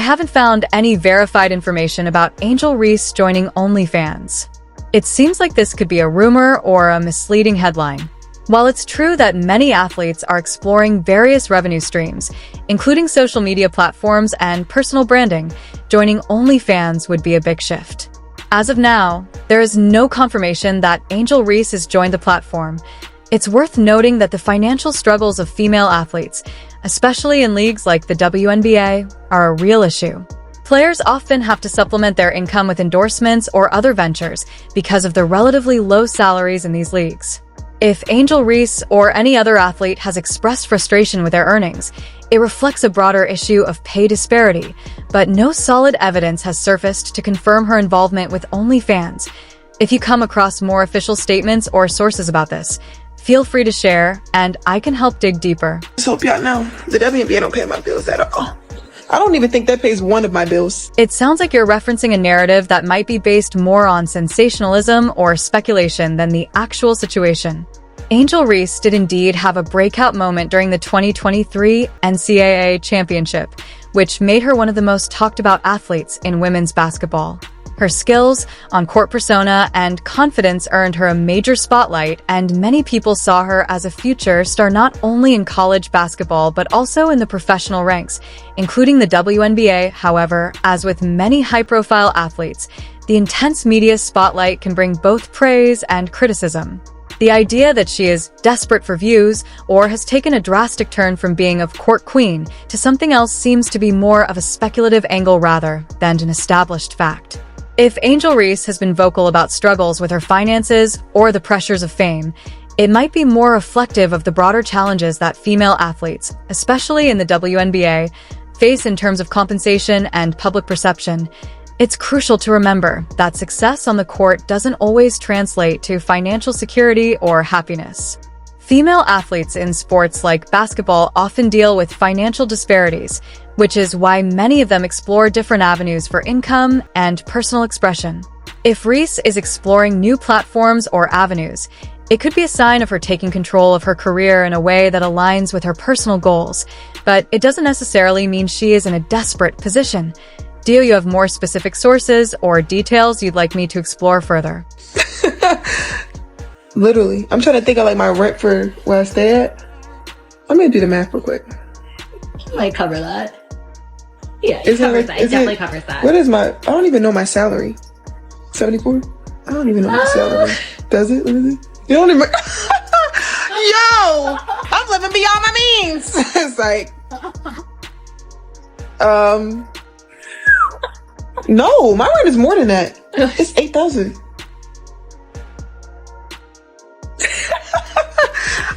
haven't found any verified information about Angel Reese joining OnlyFans. It seems like this could be a rumor or a misleading headline. While it's true that many athletes are exploring various revenue streams, including social media platforms and personal branding, joining OnlyFans would be a big shift. As of now, there is no confirmation that Angel Reese has joined the platform. It's worth noting that the financial struggles of female athletes, especially in leagues like the Wnba, are a real issue. Players often have to supplement their income with endorsements or other ventures because of the relatively low salaries in these leagues. If Angel Reese or any other athlete has expressed frustration with their earnings, it reflects a broader issue of pay disparity, but no solid evidence has surfaced to confirm her involvement with OnlyFans. If you come across more official statements or sources about this, feel free to share, and I can help dig deeper. Just hope y'all know, the WNBA don't pay my bills at all. I don't even think that pays one of my bills. It sounds like you're referencing a narrative that might be based more on sensationalism or speculation than the actual situation. Angel Reese did indeed have a breakout moment during the 2023 NCAA championship, which made her one of the most talked about athletes in women's basketball. Her skills, on-court persona, and confidence earned her a major spotlight, and many people saw her as a future star not only in college basketball but also in the professional ranks, including the WNBA. However, as with many high-profile athletes, the intense media spotlight can bring both praise and criticism. The idea that she is desperate for views or has taken a drastic turn from being a court queen to something else seems to be more of a speculative angle rather than an established fact. If Angel Reese has been vocal about struggles with her finances or the pressures of fame, it might be more reflective of the broader challenges that female athletes, especially in the WNBA, face in terms of compensation and public perception. It's crucial to remember that success on the court doesn't always translate to financial security or happiness. Female athletes in sports like basketball often deal with financial disparities, which is why many of them explore different avenues for income and personal expression. If Reese is exploring new platforms or avenues, it could be a sign of her taking control of her career in a way that aligns with her personal goals, but it doesn't necessarily mean she is in a desperate position. Do you have more specific sources or details you'd like me to explore further? Literally. I'm trying to think of like my rent for where I stay at. I'm gonna do the math real quick. It might cover that. Yeah, it covers that. It definitely covers that. What is my, I don't even know my salary. 74? I don't even know my salary. Does it? What is it? You don't even... Yo! I'm living beyond my means! It's like... No, my rent is more than that. It's 8,000.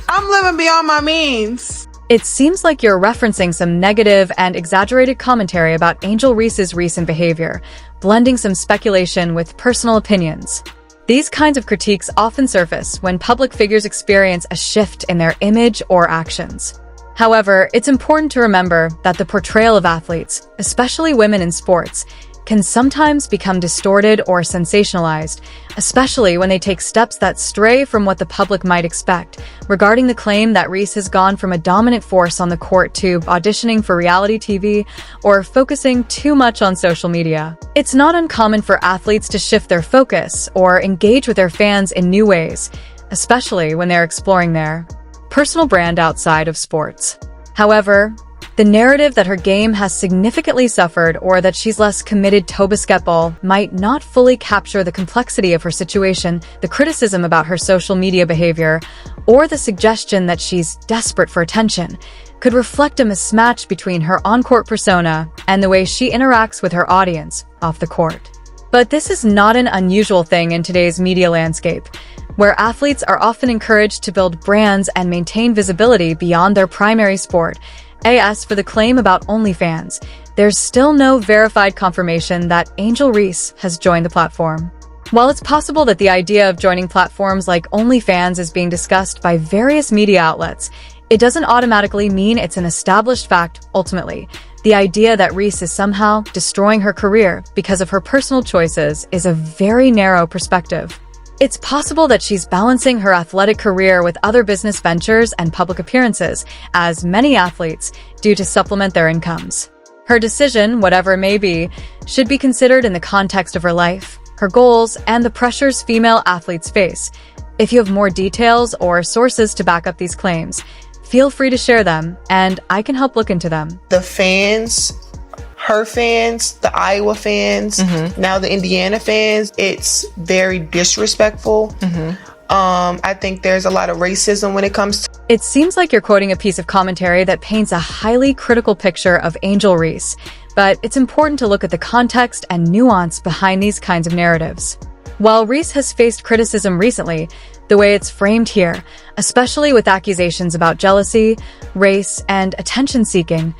I'm living beyond my means. It seems like you're referencing some negative and exaggerated commentary about Angel Reese's recent behavior, blending some speculation with personal opinions. These kinds of critiques often surface when public figures experience a shift in their image or actions. However, it's important to remember that the portrayal of athletes, especially women in sports, can sometimes become distorted or sensationalized, especially when they take steps that stray from what the public might expect. Regarding the claim that Reese has gone from a dominant force on the court to auditioning for reality TV or focusing too much on social media, it's not uncommon for athletes to shift their focus or engage with their fans in new ways, especially when they're exploring their personal brand outside of sports. However, the narrative that her game has significantly suffered or that she's less committed to basketball might not fully capture the complexity of her situation. The criticism about her social media behavior, or the suggestion that she's desperate for attention, could reflect a mismatch between her on-court persona and the way she interacts with her audience off the court. But this is not an unusual thing in today's media landscape, where athletes are often encouraged to build brands and maintain visibility beyond their primary sport. As for the claim about OnlyFans, there's still no verified confirmation that Angel Reese has joined the platform. While it's possible that the idea of joining platforms like OnlyFans is being discussed by various media outlets, it doesn't automatically mean it's an established fact. Ultimately, the idea that Reese is somehow destroying her career because of her personal choices is a very narrow perspective. It's possible that she's balancing her athletic career with other business ventures and public appearances, as many athletes do to supplement their incomes. Her decision, whatever it may be, should be considered in the context of her life, her goals, and the pressures female athletes face. If you have more details or sources to back up these claims, feel free to share them, and I can help look into them. The fans, her fans, the Iowa fans, now the Indiana fans, it's very disrespectful. I think there's a lot of racism when it comes to... It seems like you're quoting a piece of commentary that paints a highly critical picture of Angel Reese, but it's important to look at the context and nuance behind these kinds of narratives. While Reese has faced criticism recently, the way it's framed here, especially with accusations about jealousy, race, and attention-seeking,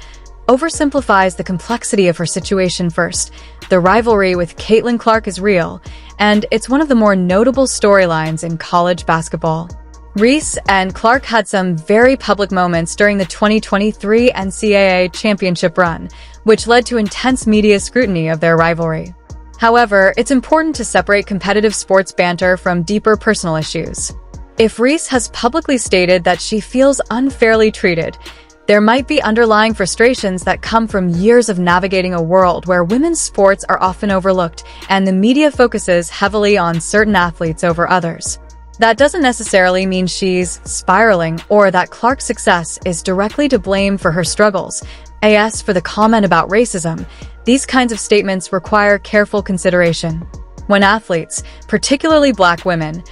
oversimplifies the complexity of her situation. First, the rivalry with Caitlin Clark is real, and it's one of the more notable storylines in college basketball. Reese and Clark had some very public moments during the 2023 NCAA championship run, which led to intense media scrutiny of their rivalry. However, it's important to separate competitive sports banter from deeper personal issues. If Reese has publicly stated that she feels unfairly treated, there might be underlying frustrations that come from years of navigating a world where women's sports are often overlooked and the media focuses heavily on certain athletes over others. That doesn't necessarily mean she's spiraling or that Clark's success is directly to blame for her struggles. As for the comment about racism, these kinds of statements require careful consideration. When athletes, particularly Black women,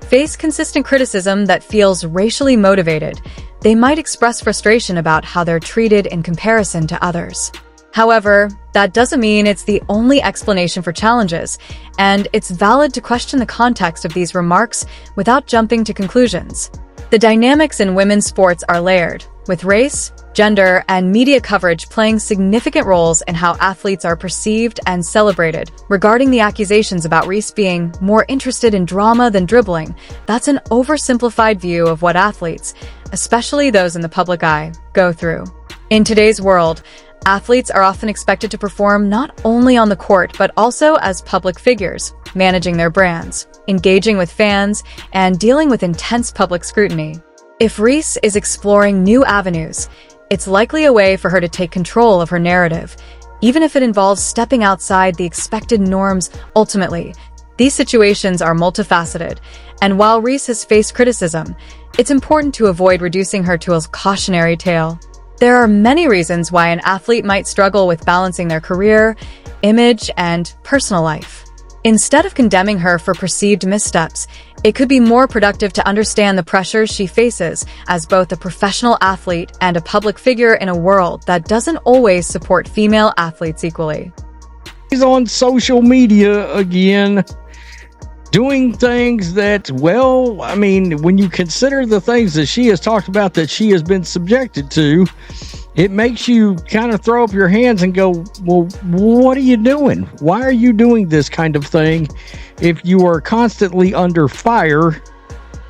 face consistent criticism that feels racially motivated, they might express frustration about how they're treated in comparison to others. However, that doesn't mean it's the only explanation for challenges, and it's valid to question the context of these remarks without jumping to conclusions. The dynamics in women's sports are layered, with race, gender, and media coverage playing significant roles in how athletes are perceived and celebrated. Regarding the accusations about Reese being more interested in drama than dribbling, that's an oversimplified view of what athletes, especially those in the public eye, go through. In today's world, athletes are often expected to perform not only on the court but also as public figures, managing their brands, engaging with fans, and dealing with intense public scrutiny. If Reese is exploring new avenues, it's likely a way for her to take control of her narrative, even if it involves stepping outside the expected norms. Ultimately, these situations are multifaceted, and while Reese has faced criticism, it's important to avoid reducing her to a cautionary tale. There are many reasons why an athlete might struggle with balancing their career, image, and personal life. Instead of condemning her for perceived missteps, it could be more productive to understand the pressures she faces as both a professional athlete and a public figure in a world that doesn't always support female athletes equally. He's on social media again, doing things that, well, I mean, when you consider the things that she has talked about that she has been subjected to, it makes you kind of throw up your hands and go, well, what are you doing? Why are you doing this kind of thing if you are constantly under fire,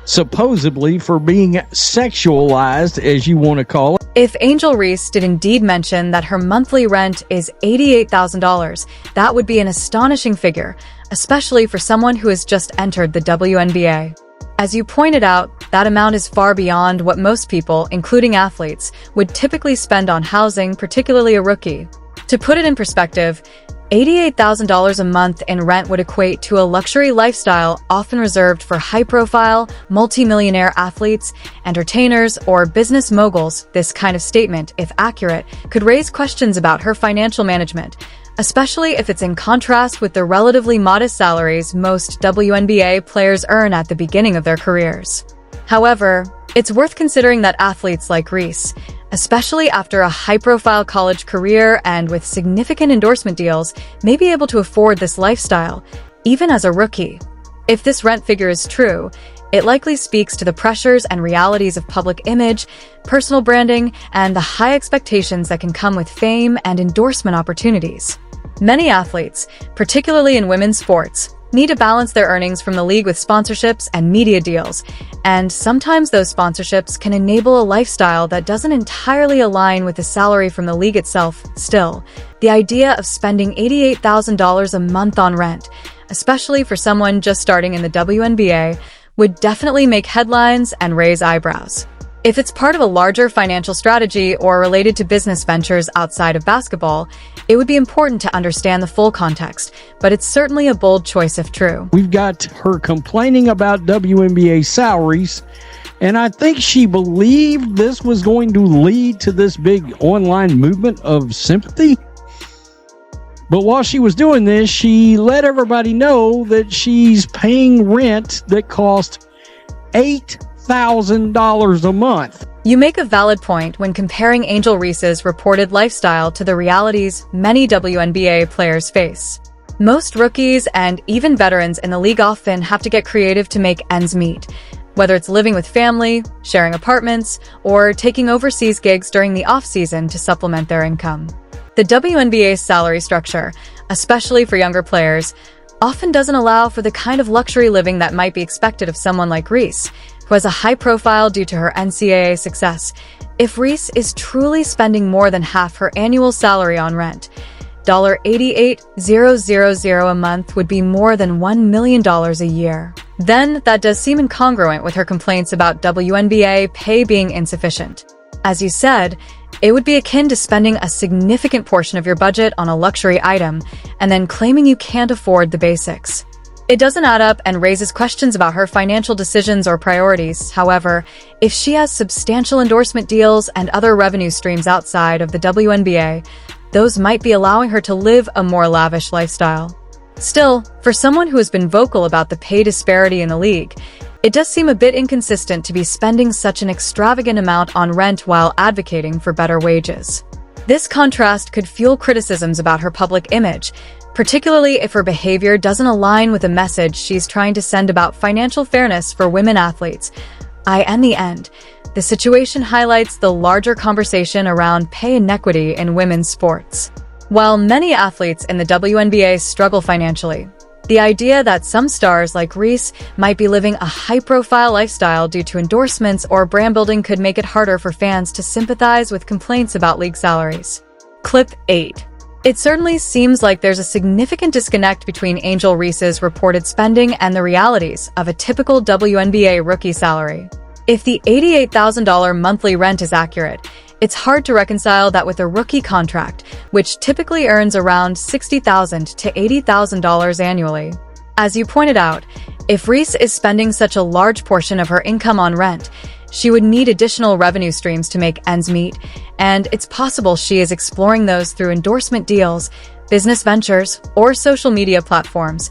supposedly for being sexualized, as you want to call it? If Angel Reese did indeed mention that her monthly rent is $88,000, that would be an astonishing figure, especially for someone who has just entered the WNBA. As you pointed out, that amount is far beyond what most people, including athletes, would typically spend on housing, particularly a rookie. To put it in perspective, $88,000 a month in rent would equate to a luxury lifestyle often reserved for high-profile, multi-millionaire athletes, entertainers, or business moguls. This kind of statement, if accurate, could raise questions about her financial management, especially if it's in contrast with the relatively modest salaries most WNBA players earn at the beginning of their careers. However, it's worth considering that athletes like Reese, especially after a high-profile college career and with significant endorsement deals, may be able to afford this lifestyle, even as a rookie. If this rent figure is true, it likely speaks to the pressures and realities of public image, personal branding, and the high expectations that can come with fame and endorsement opportunities. Many athletes, particularly in women's sports, need to balance their earnings from the league with sponsorships and media deals, and sometimes those sponsorships can enable a lifestyle that doesn't entirely align with the salary from the league itself. Still, the idea of spending $88,000 a month on rent, especially for someone just starting in the WNBA, would definitely make headlines and raise eyebrows. If it's part of a larger financial strategy or related to business ventures outside of basketball, it would be important to understand the full context, but it's certainly a bold choice if true. We've got her complaining about WNBA salaries, and I think she believed this was going to lead to this big online movement of sympathy. But while she was doing this, she let everybody know that she's paying rent that cost $8,000 a month. You make a valid point when comparing Angel Reese's reported lifestyle to the realities many WNBA players face. Most rookies and even veterans in the league often have to get creative to make ends meet, whether it's living with family, sharing apartments, or taking overseas gigs during the off-season to supplement their income. The WNBA's salary structure, especially for younger players, often doesn't allow for the kind of luxury living that might be expected of someone like Reese, who has a high profile due to her NCAA success. If Reese is truly spending more than half her annual salary on rent, $88,000 a month would be more than $1 million a year. Then that does seem incongruent with her complaints about WNBA pay being insufficient. As you said, it would be akin to spending a significant portion of your budget on a luxury item and then claiming you can't afford the basics. It doesn't add up and raises questions about her financial decisions or priorities. However, if she has substantial endorsement deals and other revenue streams outside of the WNBA, those might be allowing her to live a more lavish lifestyle. Still, for someone who has been vocal about the pay disparity in the league, it does seem a bit inconsistent to be spending such an extravagant amount on rent while advocating for better wages. This contrast could fuel criticisms about her public image, particularly if her behavior doesn't align with the message she's trying to send about financial fairness for women athletes. In the end, the situation highlights the larger conversation around pay inequity in women's sports. While many athletes in the WNBA struggle financially, the idea that some stars like Reese might be living a high-profile lifestyle due to endorsements or brand building could make it harder for fans to sympathize with complaints about league salaries. Clip 8. It certainly seems like there's a significant disconnect between Angel Reese's reported spending and the realities of a typical WNBA rookie salary. If the $88,000 monthly rent is accurate, it's hard to reconcile that with a rookie contract, which typically earns around $60,000 to $80,000 annually. As you pointed out, if Reese is spending such a large portion of her income on rent, she would need additional revenue streams to make ends meet, and it's possible she is exploring those through endorsement deals, business ventures, or social media platforms.